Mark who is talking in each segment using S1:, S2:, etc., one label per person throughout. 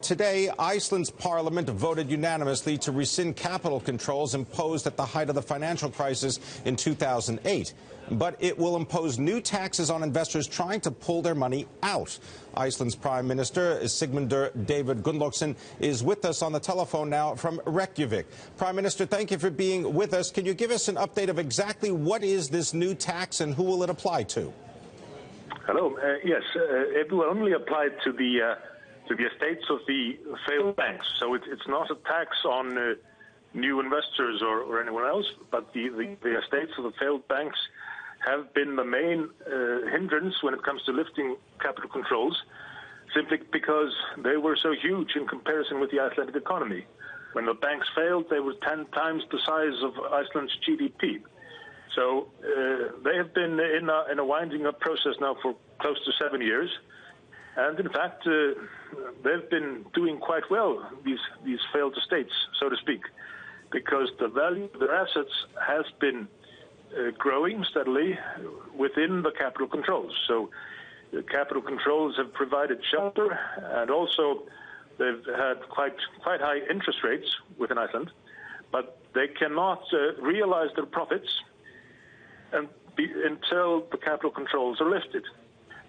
S1: Today, Iceland's parliament voted unanimously to rescind capital controls imposed at the height of the financial crisis in 2008. But it will impose new taxes on investors trying to pull their money out. Iceland's Prime Minister, Sigmundur Gunnlaugsson, is with us on the telephone now from Reykjavik. Prime Minister, thank you for being with us. Can you give us an update of exactly what is this new tax and who will it apply to?
S2: Hello. Yes, it will only apply to the estates of the failed banks. So it's not a tax on new investors or anyone else, but the estates of the failed banks have been the main hindrance when it comes to lifting capital controls, simply because they were so huge in comparison with the Icelandic economy. When the banks failed, they were 10 times the size of Iceland's GDP. So they have been in a winding up process now for close to 7 years. And in fact, they've been doing quite well, these failed estates, so to speak, because the value of their assets has been growing steadily within the capital controls. So the capital controls have provided shelter, and also they've had quite high interest rates within Iceland, but they cannot realize their profits until the capital controls are lifted.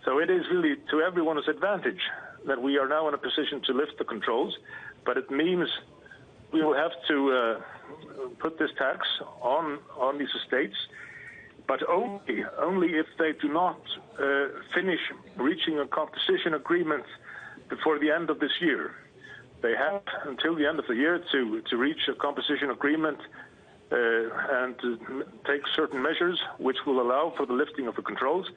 S2: So it is really to everyone's advantage that we are now in a position to lift the controls, but it means we will have to put this tax on these estates, but only if they do not finish reaching a compensation agreement before the end of this year. They have until the end of the year to reach a composition agreement and to take certain measures which will allow for the lifting of the controls,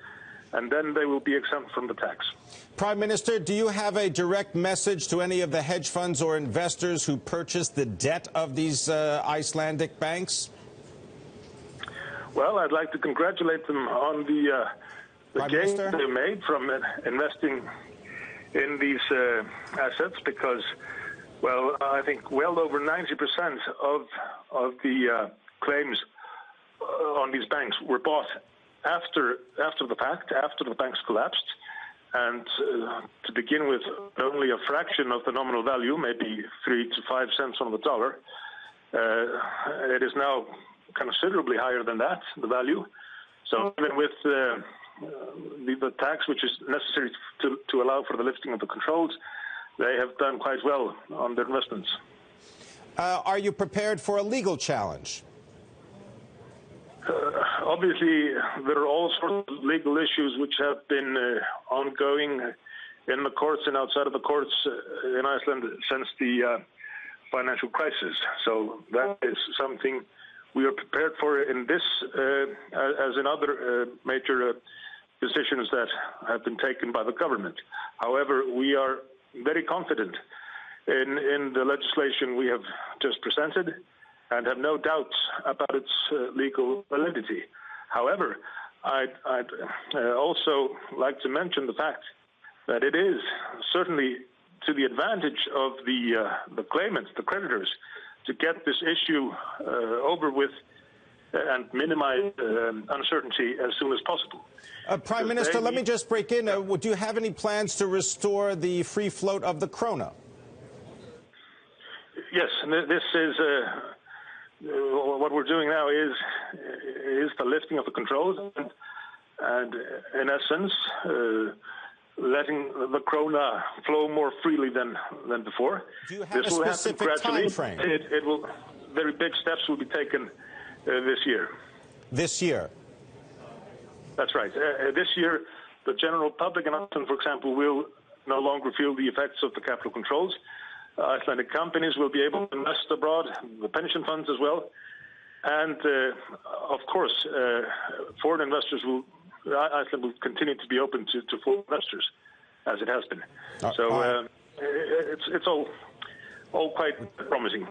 S2: and then they will be exempt from the tax.
S1: Prime Minister, do you have a direct message to any of the hedge funds or investors who purchased the debt of these Icelandic banks?
S2: Well, I'd like to congratulate them on the gains they made from investing in these assets, because, well, I think well over 90% of the claims on these banks were bought after the fact, after the banks collapsed, and to begin with only a fraction of the nominal value, maybe 3 to 5 cents on the dollar. It is now considerably higher than that, the value. So even with the tax which is necessary to allow for the lifting of the controls, they have done quite well on their investments.
S1: Are you prepared for a legal challenge?
S2: Obviously, there are all sorts of legal issues which have been ongoing in the courts and outside of the courts in Iceland since the financial crisis. So that is something we are prepared for in this, as in other major decisions that have been taken by the government. However, we are very confident in the legislation we have just presented, and have no doubts about its legal validity. However, I'd also like to mention the fact that it is certainly to the advantage of the claimants, the creditors, to get this issue over with and minimize uncertainty as soon as possible.
S1: Prime Minister, let me just break in. Do you have any plans to restore the free float of the krona?
S2: Yes, this is... what we're doing now is the lifting of the controls and in essence, letting the krona flow more freely than before.
S1: Do you have a specific time frame?
S2: It will. Very big steps will be taken this year.
S1: This year?
S2: That's right. This year, the general public in Iceland, for example, will no longer feel the effects of the capital controls. Icelandic companies will be able to invest abroad, the pension funds as well. And, of course, foreign investors Iceland will continue to be open to foreign investors, as it has been. So it's all quite promising.